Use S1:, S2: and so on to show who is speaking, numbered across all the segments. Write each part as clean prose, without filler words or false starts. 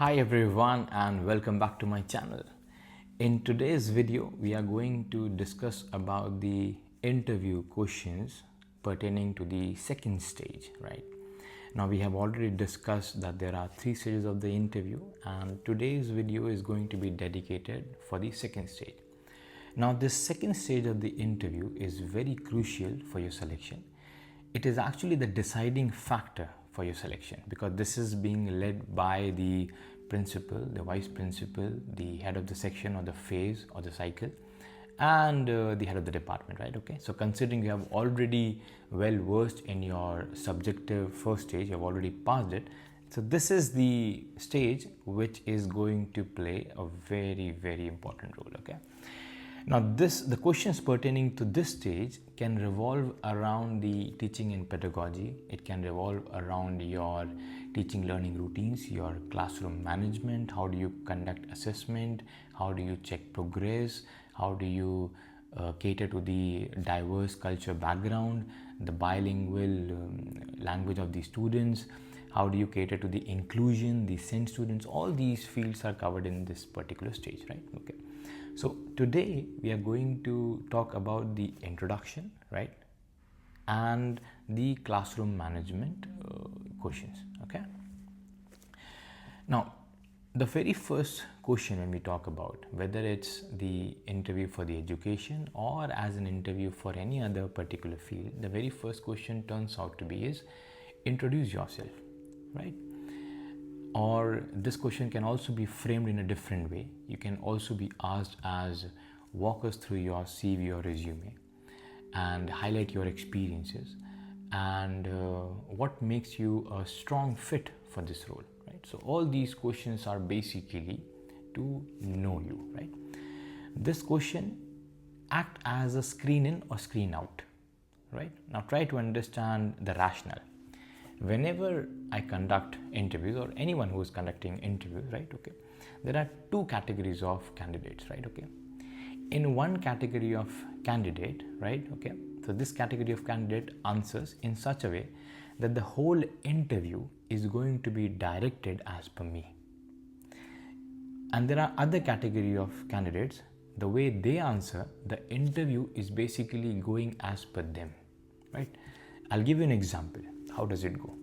S1: Hi everyone and welcome back to my channel. In today's video, we are going to discuss about the interview questions pertaining to the second stage, right? Now we have already discussed that there are 3 stages of the interview and today's video is going to be dedicated for the second stage. Now this second stage of the interview is very crucial for your selection. It is actually the deciding factor for your selection because this is being led by the principal, the vice principal, the head of the section or the phase or the cycle, and the head of the department, right? Okay, so considering you have already well versed in your subjective first stage, you have already passed it, so this is the stage which is going to play a very important role. Okay, now the questions pertaining to this stage can revolve around the teaching and pedagogy. It can revolve around your teaching learning routines, your classroom management, how do you conduct assessment, how do you check progress, how do you cater to the diverse culture background, the bilingual language of the students, how do you cater to the inclusion, the SEND students. All these fields are covered in this particular stage, right? Okay, so today we are going to talk about the introduction, right, and the classroom management questions. Okay, now the very first question when we talk about whether it's the interview for the education or as an interview for any other particular field, the very first question turns out to be is introduce yourself, right? Or this question can also be framed in a different way. You can also be asked as walk us through your CV or resume and highlight your experiences and what makes you a strong fit for this role, right? So all these questions are basically to know you, right? This question act as a screen in or screen out, right? Now try to understand the rationale. Whenever I conduct interviews or anyone who is conducting interviews, right, okay, there are 2 categories of candidates, right? Okay, in one category of candidate, right, okay, so this category of candidate answers in such a way that the whole interview is going to be directed as per me. And there are other category of candidates, the way they answer, the interview is basically going as per them, right? I'll give you an example. How does it go?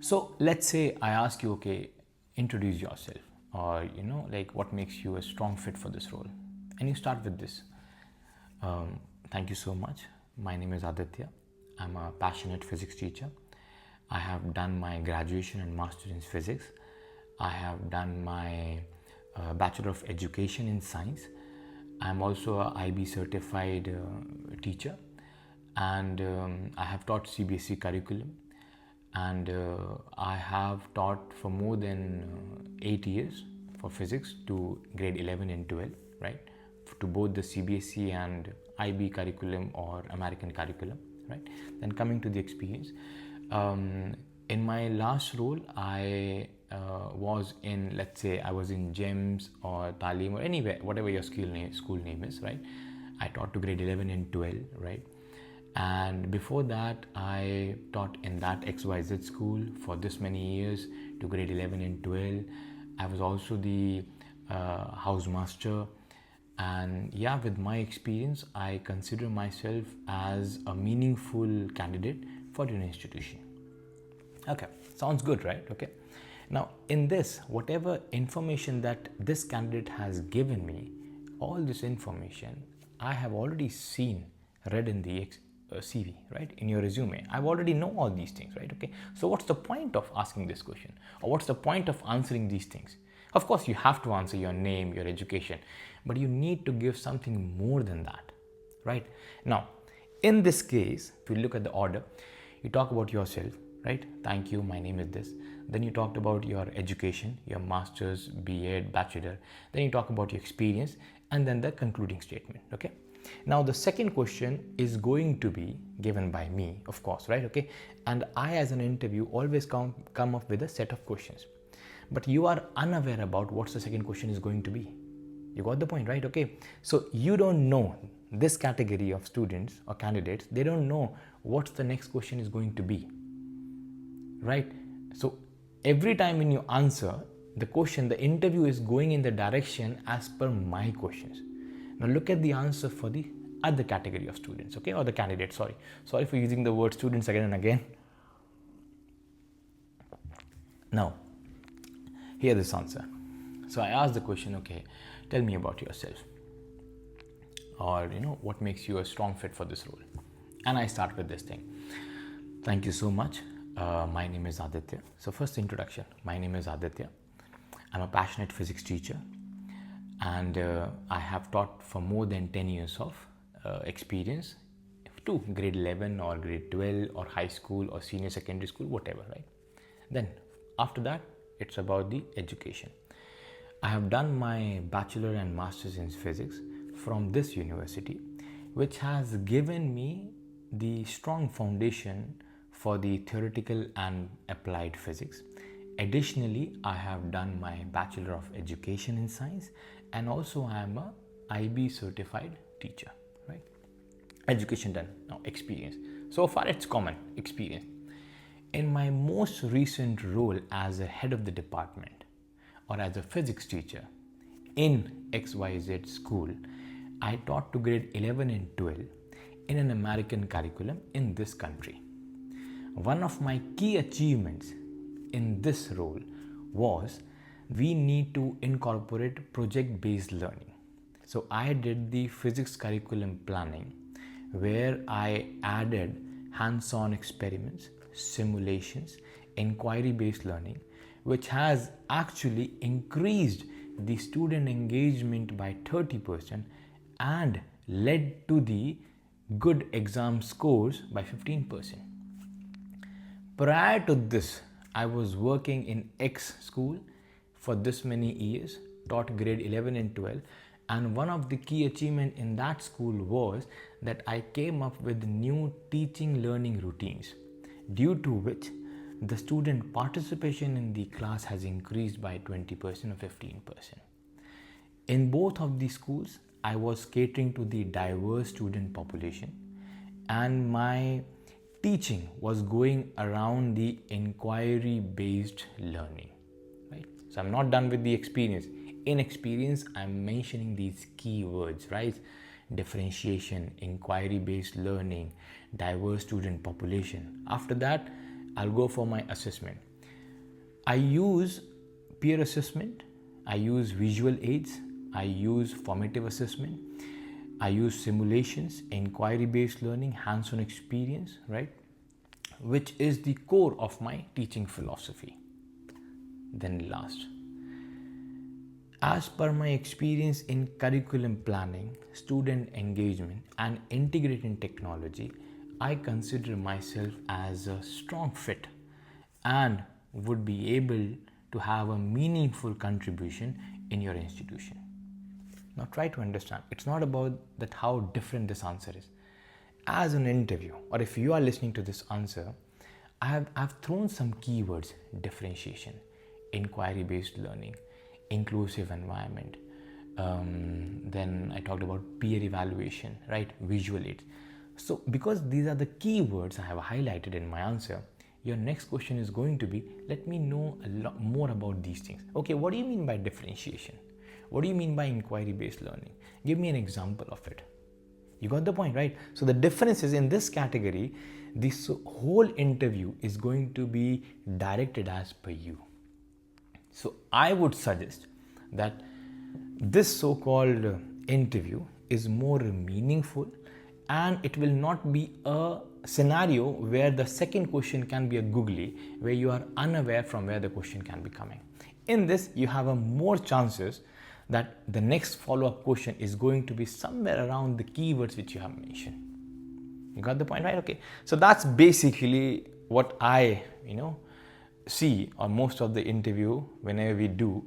S1: So let's say I ask you, okay, introduce yourself, or like what makes you a strong fit for this role, and you start with this. Thank you so much. My name is Aditya. I'm a passionate physics teacher. I have done my graduation and master in physics. I have done my Bachelor of Education in Science. I'm also a IB certified teacher, and I have taught CBSE curriculum, and I have taught for more than 8 years for physics to grade 11 and 12, right, to both the CBSE and IB curriculum or American curriculum, right? Then coming to the experience, in my last role I was in, let's say I was in GEMS or Talim or anywhere, whatever your school name is, right? I taught to grade 11 and 12, right? And before that I taught in that XYZ school for this many years to grade 11 and 12. I was also the housemaster, and yeah, with my experience I consider myself as a meaningful candidate for your institution. Okay, sounds good, right? Okay, now in this, whatever information that this candidate has given me, all this information I have already seen, read in the CV, right, in your resume. I've already know all these things, right? Okay, so what's the point of asking this question, or what's the point of answering these things? Of course you have to answer your name, your education, but you need to give something more than that, right? Now in this case, if you look at the order, you talk about yourself, right? Thank you, my name is this. Then you talked about your education, your master's, B.Ed, bachelor. Then you talk about your experience, and then the concluding statement. Okay, now the second question is going to be given by me, of course, right? Okay, and I as an interview always come up with a set of questions, but you are unaware about what the second question is going to be. You got the point, right? Okay, so you don't know, this category of students or candidates, they don't know what the next question is going to be, right? So every time when you answer the question, the interview is going in the direction as per my questions. Now look at the answer for the other category of students, okay, or the candidates. Sorry for using the word students again and again. Now, hear this answer. So I asked the question, okay, tell me about yourself, or what makes you a strong fit for this role. And I start with this thing. Thank you so much. My name is Aditya. So first introduction, my name is Aditya. I'm a passionate physics teacher, and I have taught for more than 10 years of experience to grade 11 or grade 12 or high school or senior secondary school, whatever, right? Then after that, it's about the education. I have done my bachelor and master's in physics from this university, which has given me the strong foundation for the theoretical and applied physics. Additionally, I have done my Bachelor of Education in Science, and also I am a IB certified teacher, right? Education done, now experience. So far it's common experience. In my most recent role as a head of the department or as a physics teacher in XYZ school, I taught to grade 11 and 12 in an American curriculum in this country. One of my key achievements in this role was we need to incorporate project-based learning. So I did the physics curriculum planning where I added hands-on experiments, simulations, inquiry-based learning, which has actually increased the student engagement by 30% and led to the good exam scores by 15%. Prior to this, I was working in X school for this many years, taught grade 11 and 12, and one of the key achievements in that school was that I came up with new teaching learning routines, due to which the student participation in the class has increased by 20% or 15%. In both of these schools, I was catering to the diverse student population, and my teaching was going around the inquiry-based learning, right? So I'm not done with the experience. In experience, I'm mentioning these keywords, right? Differentiation, inquiry-based learning, diverse student population. After that, I'll go for my assessment. I use peer assessment, I use visual aids, I use formative assessment, I use simulations, inquiry-based learning, hands-on experience, right? Which is the core of my teaching philosophy. Then last, as per my experience in curriculum planning, student engagement, and integrating technology, I consider myself as a strong fit and would be able to have a meaningful contribution in your institution. Now try to understand, it's not about that how different this answer is. As an interview, or if you are listening to this answer, I've thrown some keywords: differentiation, inquiry-based learning, inclusive environment. Then I talked about peer evaluation, right? Visual aids. So because these are the keywords I have highlighted in my answer, your next question is going to be, let me know a lot more about these things. Okay, what do you mean by differentiation? What do you mean by inquiry-based learning? Give me an example of it. You got the point, right? So the difference is in this category, this whole interview is going to be directed as per you. So I would suggest that this so-called interview is more meaningful, and it will not be a scenario where the second question can be a googly, where you are unaware from where the question can be coming. In this, you have a more chances that the next follow-up question is going to be somewhere around the keywords which you have mentioned. You got the point, right? Okay. So that's basically what I, see on most of the interview whenever we do.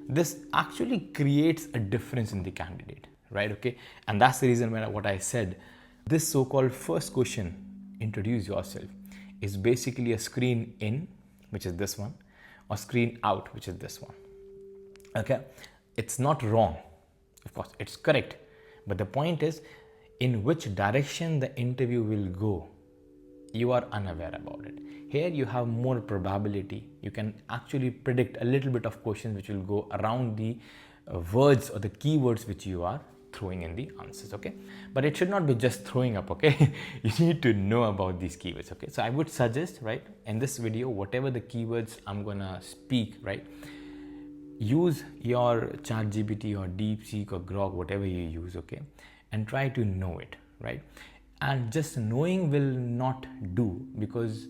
S1: This actually creates a difference in the candidate, right? Okay. And that's the reason what I said, this so-called first question, introduce yourself, is basically a screen in, which is this one, or screen out, which is this one. Okay. It's not wrong. Of course, it's correct. But the point is, in which direction the interview will go you are unaware about it. Here you have more probability. You can actually predict a little bit of questions which will go around the words or the keywords which you are throwing in the answers, okay? But it should not be just throwing up, okay? You need to know about these keywords, okay? So I would suggest, right, in this video, whatever the keywords I'm gonna speak, right, use your ChatGPT or DeepSeek or Grok, whatever you use, okay, and try to know it, right? And just knowing will not do, because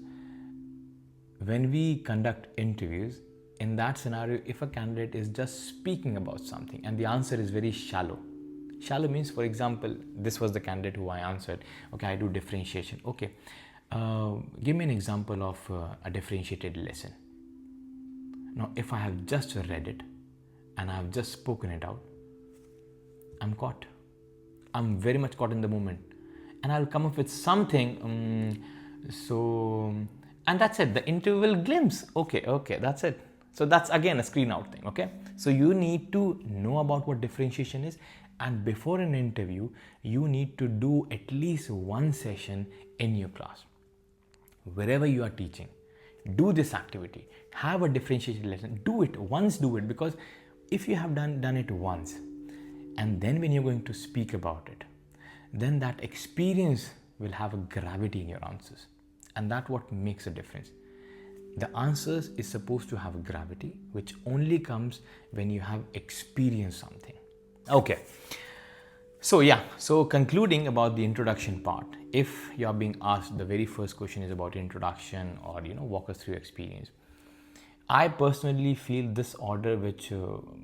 S1: when we conduct interviews, in that scenario, if a candidate is just speaking about something and the answer is very shallow means, for example, this was the candidate who I answered, okay, I do differentiation. Okay, give me an example of a differentiated lesson. Now, if I have just read it and I have just spoken it out, I'm caught. I'm very much caught in the moment. And I'll come up with something. And that's it. The interview will glimpse. Okay, that's it. So that's again a screen out thing, okay? So you need to know about what differentiation is. And before an interview, you need to do at least one session in your class. Wherever you are teaching, do this activity. Have a differentiated lesson. Do it once, because if you have done it once, and then when you're going to speak about it, then that experience will have a gravity in your answers. And that's what makes a difference. The answers is supposed to have a gravity, which only comes when you have experienced something. Okay. So concluding about the introduction part, if you are being asked, the very first question is about introduction or, walk us through your experience. I personally feel this order which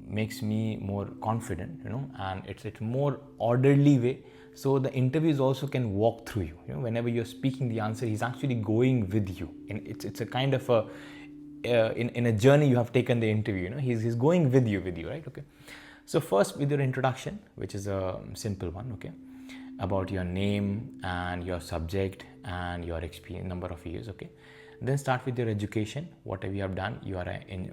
S1: makes me more confident, and it's more orderly way. So the interviews also can walk through you. Whenever you're speaking the answer, he's actually going with you. And it's a kind of a, in a journey you have taken the interview, he's going with you, right? Okay. So first with your introduction, which is a simple one, okay, about your name and your subject and your experience, number of years, okay. Then start with your education, whatever you have done. You are in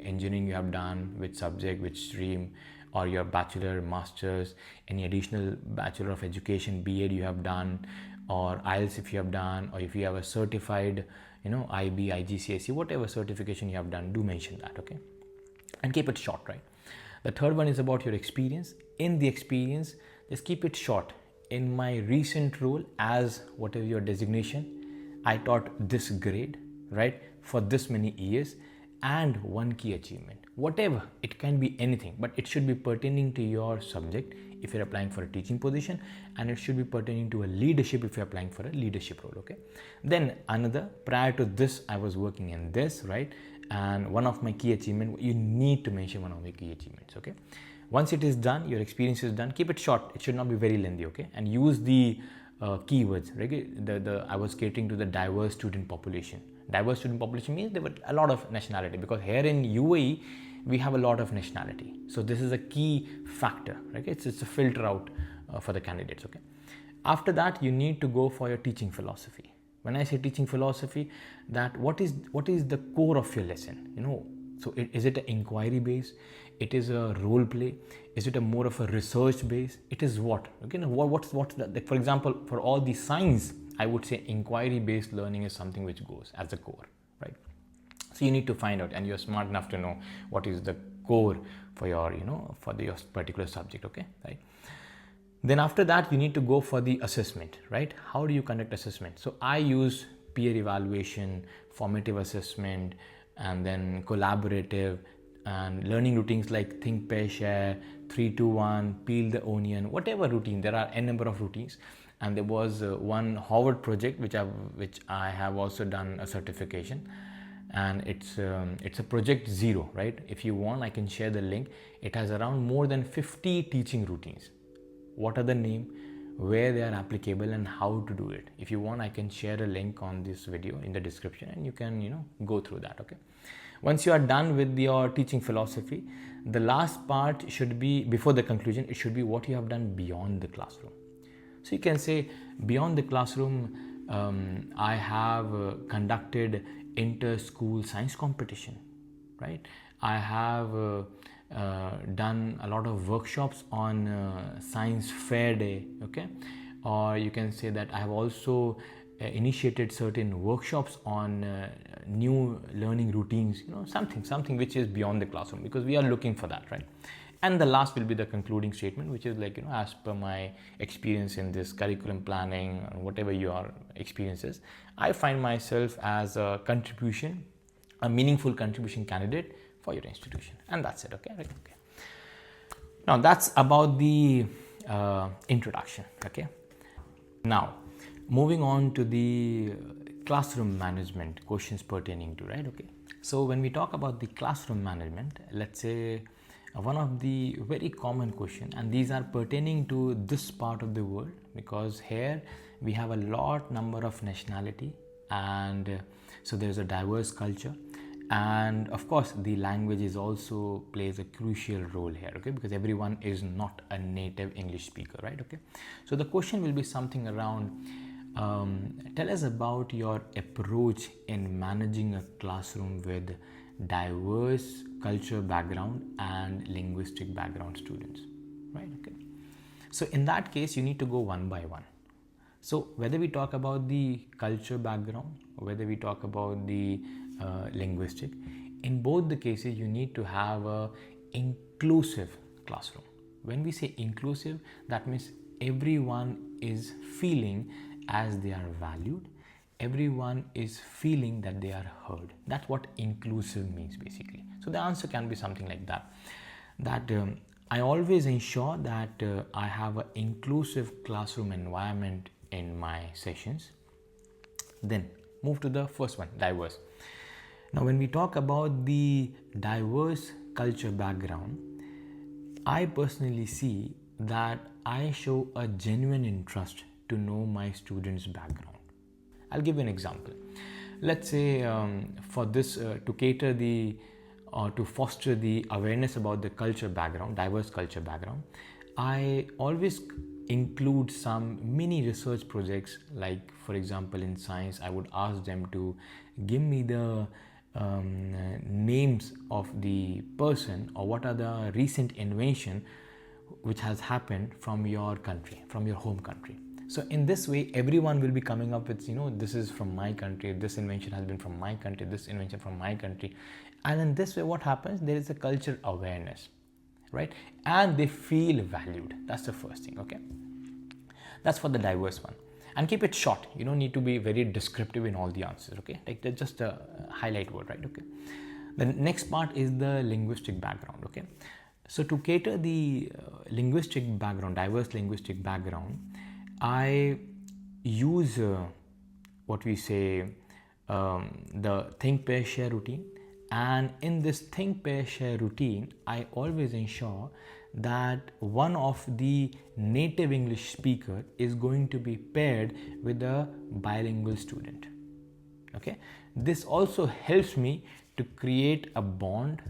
S1: engineering, you have done, which subject, which stream, or your bachelor, master's, any additional bachelor of education, B.Ed you have done, or IELTS if you have done, or if you have a certified, IB, IGCSE, whatever certification you have done, do mention that, okay, and keep it short, right? The third one is about your experience. In the experience, just keep it short. In my recent role as whatever your designation, I taught this grade, right, for this many years, and one key achievement. Whatever, it can be anything, but it should be pertaining to your subject if you're applying for a teaching position, and it should be pertaining to a leadership if you're applying for a leadership role, okay? Then another, prior to this, I was working in this, right? And one of my key achievements, you need to mention one of my key achievements, okay? Once it is done, your experience is done, keep it short. It should not be very lengthy, okay? And use the keywords, right? I was catering to the diverse student population. Diverse student population means there were a lot of nationality, because here in UAE, we have a lot of nationality. So this is a key factor, right? It's a filter out for the candidates, okay? After that, you need to go for your teaching philosophy. When I say teaching philosophy, that what is the core of your lesson? So is it an inquiry base? It is a role play? Is it a more of a research base? It is what? Okay, what's that? Like, for example, for all the science, I would say inquiry based learning is something which goes as a core, right? So you need to find out, and you're smart enough to know what is the core for your, for your particular subject, okay, right? Then after that, you need to go for the assessment, right? How do you conduct assessment? So I use peer evaluation, formative assessment, and then collaborative, and learning routines like think, pair, share, 3, 2, 1, peel the onion, whatever routine. There are n number of routines. And there was one Harvard project which I have also done a certification, and it's a project 0, right? If you want, I can share the link. It has around more than 50 teaching routines. What are the name, where they are applicable, and how to do it. If you want, I can share a link on this video in the description, and you can go through that, okay? Once you are done with your teaching philosophy, the last part should be, before the conclusion, it should be what you have done beyond the classroom. So you can say, beyond the classroom, I have conducted inter-school science competition, right? I have done a lot of workshops on science fair day, okay? Or you can say that I have also initiated certain workshops on new learning routines, something which is beyond the classroom, because we are looking for that, right? And the last will be the concluding statement, which is like, as per my experience in this curriculum planning, or whatever your experience is, I find myself as a meaningful contribution candidate for your institution. And that's it. Okay. Now that's about the introduction. Okay. Now moving on to the classroom management questions pertaining to, right? Okay. So when we talk about the classroom management, let's say one of the very common question, and these are pertaining to this part of the world, because here we have a lot number of nationality, and so there's a diverse culture, and of course the language is also plays a crucial role here, okay, because everyone is not a native English speaker, right? Okay, so the question will be something around tell us about your approach in managing a classroom with diverse culture background and linguistic background students, right? Okay, so in that case you need to go one by one. So whether we talk about the culture background or whether we talk about the linguistic, in both the cases you need to have a inclusive classroom. When we say inclusive, that means everyone is feeling as they are valued, everyone is feeling that they are heard. That's what inclusive means basically. So the answer can be something like that, I always ensure that I have an inclusive classroom environment in my sessions. Then move to the first one, diverse. Now when we talk about the diverse culture background, I personally see that I show a genuine interest to know my students' background. I'll give you an example. Let's say for this to cater the or to foster the awareness about the culture background, diverse culture background, I always include some mini research projects. Like for example in science, I would ask them to give me the names of the person, or what are the recent invention which has happened from your country, from your home country. So in this way everyone will be coming up with, this is from my country, this invention has been from my country, this invention from my country. And in this way what happens, there is a cultural awareness, right? And they feel valued. That's the first thing. Okay, that's for the diverse one. And keep it short. You don't need to be very descriptive in all the answers. Okay, like that's just a highlight word, right? Okay, the next part is the linguistic background. Okay, so to cater the linguistic background, diverse linguistic background, I use what we say the think, pair, share routine. And in this think, pair, share routine, I always ensure that one of the native English speaker is going to be paired with a bilingual student. Okay, this also helps me to create a bond,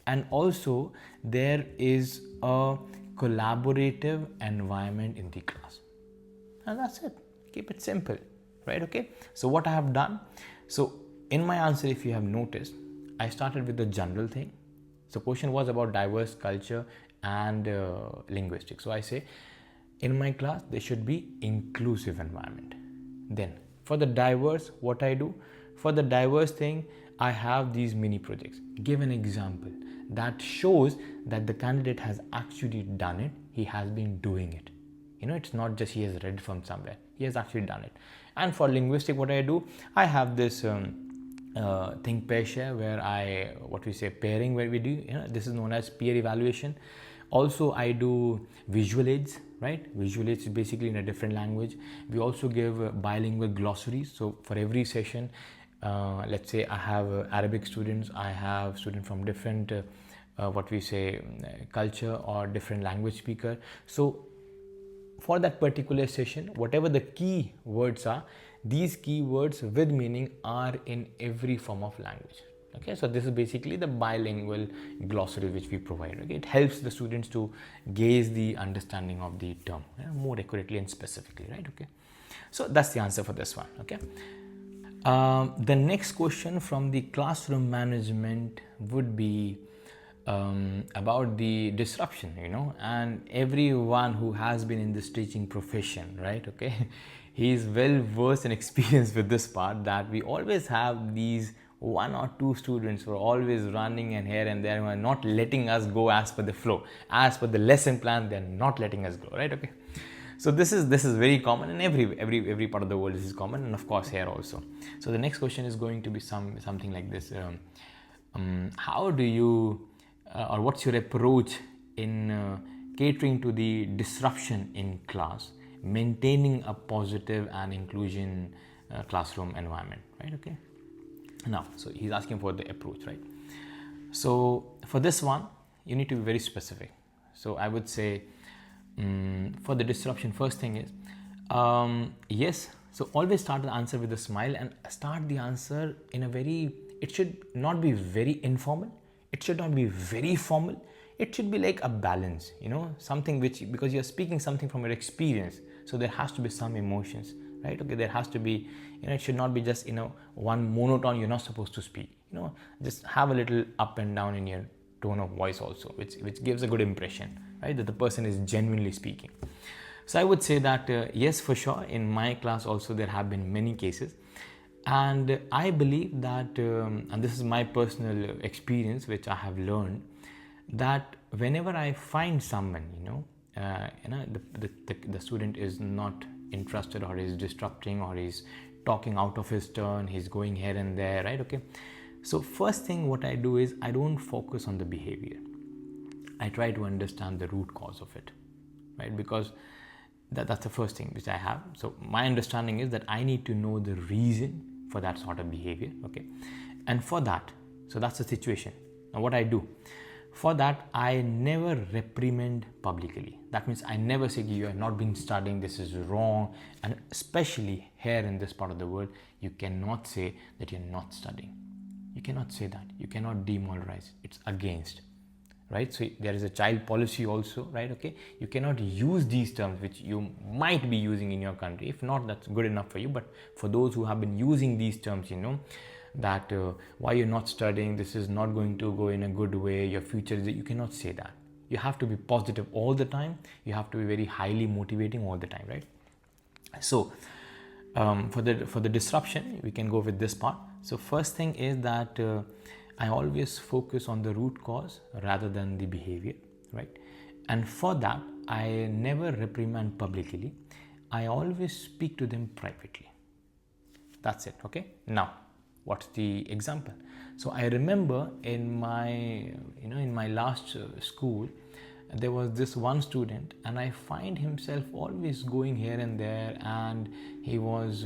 S1: and also there is a collaborative environment in the class. And that's it. Keep it simple, right? Okay, so what I have done, so in my answer, if you have noticed, I started with the general thing. So question was about diverse culture and linguistics. So I say in my class there should be inclusive environment. Then for the diverse, what I do for the diverse thing, I have these mini projects. Give an example that shows that the candidate has actually done it. He has been doing it. It's not just he has read from somewhere. He has actually done it. And for linguistic, what I do, I have this think, pair, share, where I pairing, where we do, this is known as peer evaluation. Also I do visual aids, right? Visual aids is basically in a different language. We also give bilingual glossaries. So for every session, let's say I have Arabic students, I have students from different culture or different language speaker. So for that particular session, whatever the key words are, these keywords with meaning are in every form of language. Okay, so this is basically the bilingual glossary which we provide. Okay, it helps the students to gauge the understanding of the term more accurately and specifically, right? Okay, so that's the answer for this one. Okay, the next question from the classroom management would be about the disruption, and everyone who has been in this teaching profession, right? Okay, he's well versed and experienced with this part, that we always have these one or two students who are always running and here and there, who are not letting us go as per the flow, as per the lesson plan. They're not letting us go, right? Okay. So this is very common in every part of the world. This is common, and of course here also. So the next question is going to be something like this: how do you or what's your approach in catering to the disruption in class, maintaining a positive and inclusion classroom environment, right? Okay. Now, so he's asking for the approach, right? So for this one, you need to be very specific. So I would say, for the disruption, first thing is, yes. So always start the answer with a smile, and start the answer in a very, it should not be very informal. It should not be very formal. It should be like a balance, something which, because you're speaking something from your experience. So there has to be some emotions, right? Okay, there has to be, it should not be just, one monotone you're not supposed to speak. Just have a little up and down in your tone of voice also, which gives a good impression, right? That the person is genuinely speaking. So I would say that, yes, for sure, in my class also there have been many cases. And I believe that, and this is my personal experience, which I have learned, that whenever I find someone, the student is not interested, or is disrupting, or is talking out of his turn, he's going here and there, right? Okay. So first thing what I do is, I don't focus on the behavior. I try to understand the root cause of it, right? Because that's the first thing which I have. So my understanding is that I need to know the reason for that sort of behavior, okay? And for that, so that's the situation. Now what I do, for that, I never reprimand publicly. That means I never say, you have not been studying, this is wrong. And especially here in this part of the world, you cannot say that you're not studying. You cannot say that. You cannot demoralize. It's against, right? So there is a child policy also, right? Okay. You cannot use these terms which you might be using in your country. If not, that's good enough for you. But for those who have been using these terms, that why you're not studying, this is not going to go in a good way, your future is, you cannot say that. You have to be positive all the time. You have to be very highly motivating all the time, right? So for the disruption, we can go with this part. So first thing is that I always focus on the root cause rather than the behavior, right? And for that, I never reprimand publicly. I always speak to them privately. That's it, okay? Now, what's the example? So I remember in my last school, there was this one student, and I find himself always going here and there, and he was,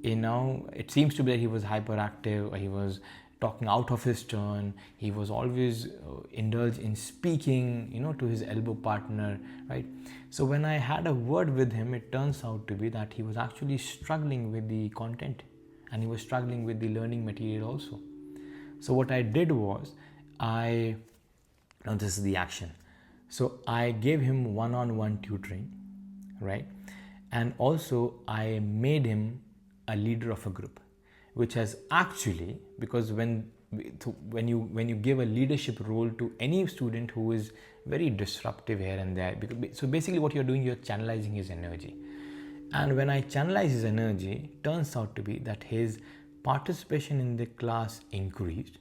S1: it seems to be that he was hyperactive, or he was talking out of his turn. He was always indulged in speaking, to his elbow partner, right? So when I had a word with him, it turns out to be that he was actually struggling with the content, and he was struggling with the learning material also. So what I did was, now this is the action. So I gave him one-on-one tutoring, right? And also I made him a leader of a group, which has actually, because when you give a leadership role to any student who is very disruptive here and there, so basically what you're doing, you're channelizing his energy. And when I channelize his energy, turns out to be that his participation in the class increased,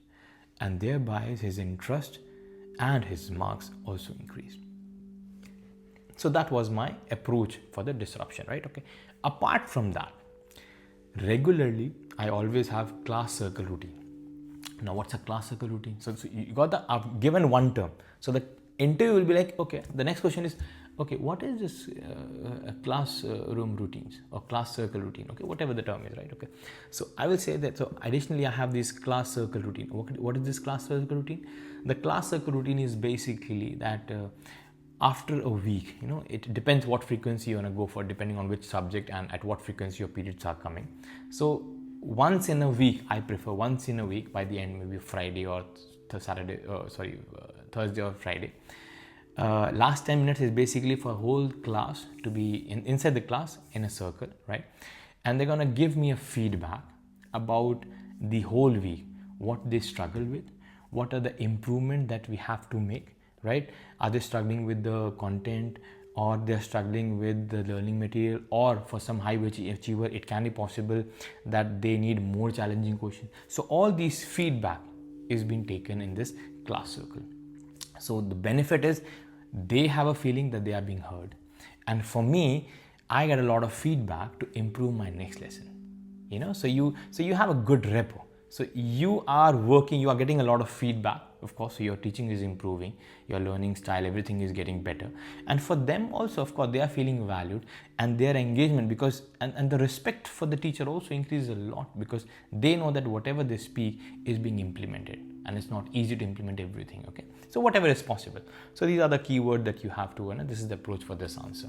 S1: and thereby his interest and his marks also increased. So that was my approach for the disruption, right? Okay. Apart from that, regularly I always have class circle routine. Now what's a class circle routine? So you got I've given one term. So the interview will be like, okay, the next question is, okay, what is this class room routines or class circle routine? Okay, whatever the term is, right? Okay. So I will say that, so additionally I have this class circle routine. What is this class circle routine? The class circle routine is basically that after a week, it depends what frequency you want to go for, depending on which subject and at what frequency your periods are coming. So once in a week, I prefer once in a week, by the end, maybe Friday or Thursday or Friday. Last 10 minutes is basically for whole class to be inside the class in a circle, right? And they're going to give me a feedback about the whole week, what they struggle with, what are the improvement that we have to make, right? Are they struggling with the content, or they're struggling with the learning material, or for some high achiever it can be possible that they need more challenging questions. So all these feedback is being taken in this class circle. So the benefit is they have a feeling that they are being heard, and for me, I get a lot of feedback to improve my next lesson. So you have a good rapport. So you are working, you are getting a lot of feedback, of course. So your teaching is improving, your learning style, everything is getting better, and for them also, of course, they are feeling valued, and their engagement, because and the respect for the teacher also increases a lot, because they know that whatever they speak is being implemented, and it's not easy to implement everything. Okay, so whatever is possible. So these are the keywords that you have to this is the approach for this answer.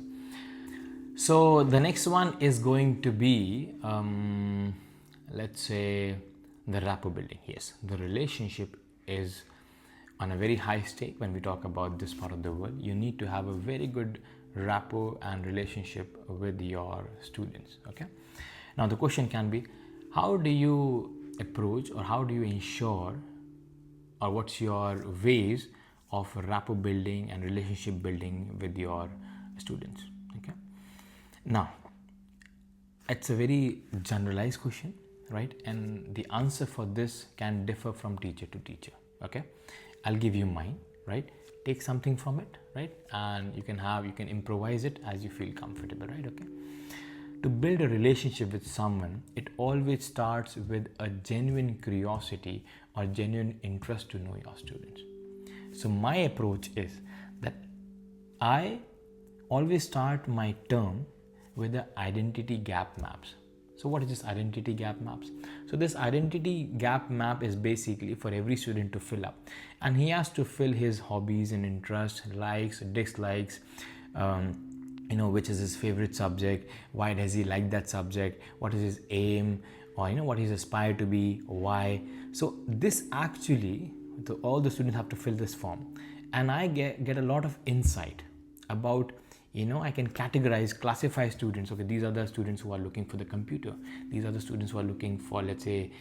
S1: So the next one is going to be, let's say, the rapport building. Yes, the relationship is on a very high stake when we talk about this part of the world. You need to have a very good rapport and relationship with your students. Okay. Now the question can be, how do you approach, or how do you ensure, or what's your ways of rapport building and relationship building with your students? Okay. Now, it's a very generalized question, right? And the answer for this can differ from teacher to teacher. Okay, I'll give you mine, right? Take something from it, right? And you can improvise it as you feel comfortable, right? Okay. To build a relationship with someone, it always starts with a genuine curiosity or genuine interest to know your students. So my approach is that I always start my term with the identity gap maps. So what is this identity gap maps? So this identity gap map is basically for every student to fill up, and he has to fill his hobbies and interests, likes, dislikes, which is his favorite subject, why does he like that subject, what is his aim, or what he's aspired to be, why. So this actually, all the students have to fill this form, and I get a lot of insight about, I can categorize, classify students. Okay, these are the students who are looking for the computer. These are the students who are looking for, let's say,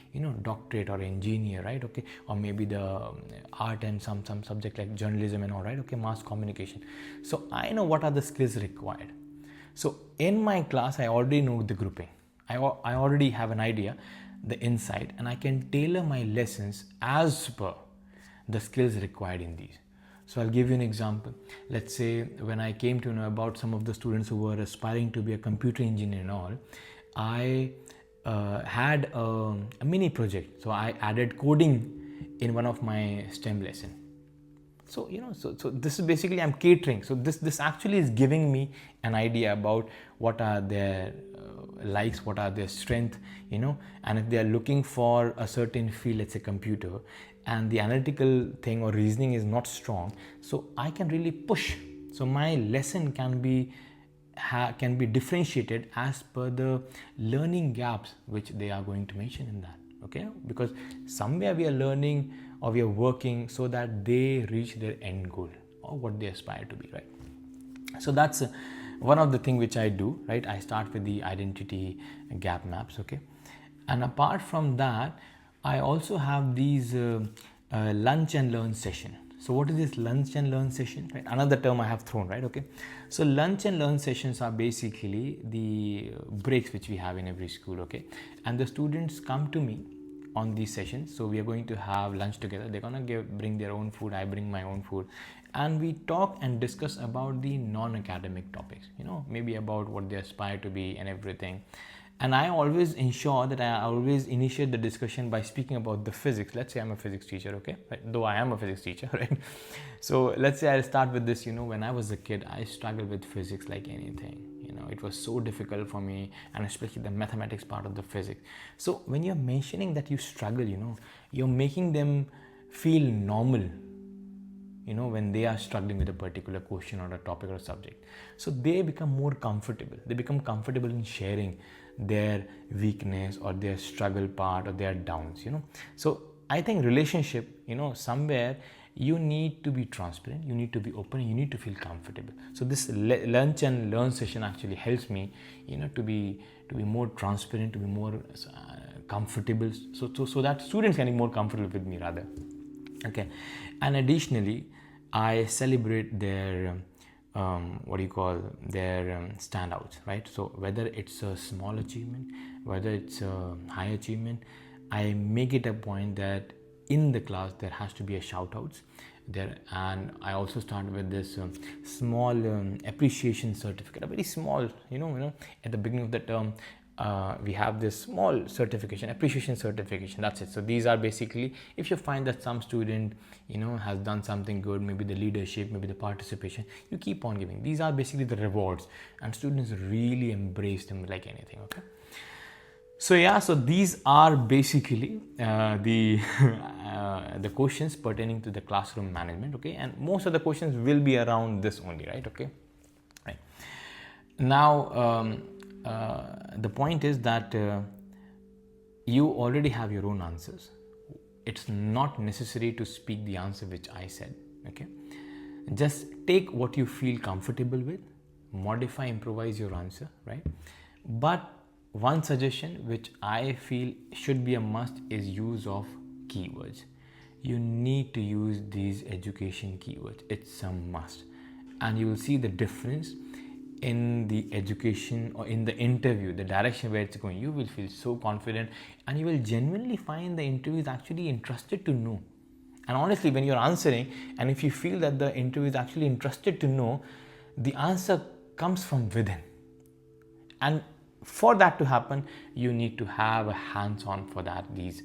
S1: doctorate or engineer, right? Okay, or maybe the art and some subject like journalism and all, right? Okay, mass communication. So I know what are the skills required. So in my class, I already know the grouping. I already have an idea, the insight, and I can tailor my lessons as per the skills required in these. So I'll give you an example. Let's say when I came to know about some of the students who were aspiring to be a computer engineer and all, I had a mini project. So I added coding in one of my STEM lesson. So so this is basically, I'm catering. So this actually is giving me an idea about what are their likes, what are their strengths, and if they are looking for a certain field, let's say computer, and the analytical thing or reasoning is not strong, so I can really push. So my lesson can be differentiated as per the learning gaps which they are going to mention in that. Okay, because somewhere we are learning or we are working so that they reach their end goal or what they aspire to be, right? So that's one of the things which I do, right? I start with the identity gap maps. Okay, and apart from that, I also have these lunch and learn session. So what is this lunch and learn session, right? Another term I have thrown, right? Okay, so lunch and learn sessions are basically the breaks which we have in every school. Okay, and the students come to me on these sessions. So we are going to have lunch together. They're gonna bring their own food, I bring my own food, and we talk and discuss about the non-academic topics, maybe about what they aspire to be and everything. And I always ensure that I always initiate the discussion by speaking about the physics. Let's say I'm a physics teacher, okay? Right? Though I am a physics teacher, right? So let's say I'll start with this, when I was a kid, I struggled with physics like anything. It was so difficult for me, and especially the mathematics part of the physics. So when you're mentioning that you struggle, you're making them feel normal, when they are struggling with a particular question or a topic or a subject. So they become more comfortable. They become comfortable in sharing their weakness or their struggle part or their downs, So I think relationship, somewhere you need to be transparent, you need to be open, you need to feel comfortable. So this lunch and learn session actually helps me, to be more transparent, to be more comfortable, so that students can be more comfortable with me rather. Okay, and additionally, I celebrate their what do you call their standouts, right? So whether it's a small achievement, whether it's a high achievement, I make it a point that in the class there has to be a shout outs there. And I also start with this small appreciation certificate, a very small, at the beginning of the term, we have this small certification, appreciation certification, that's it. So these are basically, if you find that some student has done something good, maybe the leadership, maybe the participation, you keep on giving. These are basically the rewards, and students really embrace them like anything. Okay, so yeah, so these are basically the questions pertaining to the classroom management. Okay, and most of the questions will be around this only, right? Okay, right. Now the point is that you already have your own answers. It's not necessary to speak the answer which I said. Okay, just take what you feel comfortable with, modify, improvise your answer, right? But one suggestion which I feel should be a must is use of keywords. You need to use these education keywords. It's a must, and you will see the difference in the education or in the interview, the direction where it's going. You will feel so confident, and you will genuinely find the interview is actually interested to know. And honestly, when you're answering, and if you feel that the interview is actually interested to know, the answer comes from within. And for that to happen, you need to have a hands-on for that, these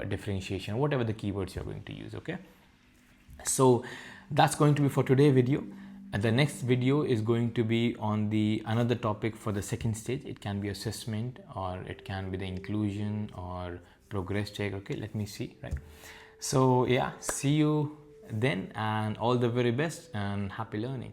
S1: differentiation, whatever the keywords you're going to use. Okay, so that's going to be for today's video. And the next video is going to be on the another topic for the second stage. It can be assessment, or it can be the inclusion or progress check. Okay, let me see, right? So yeah, see you then, and all the very best and happy learning.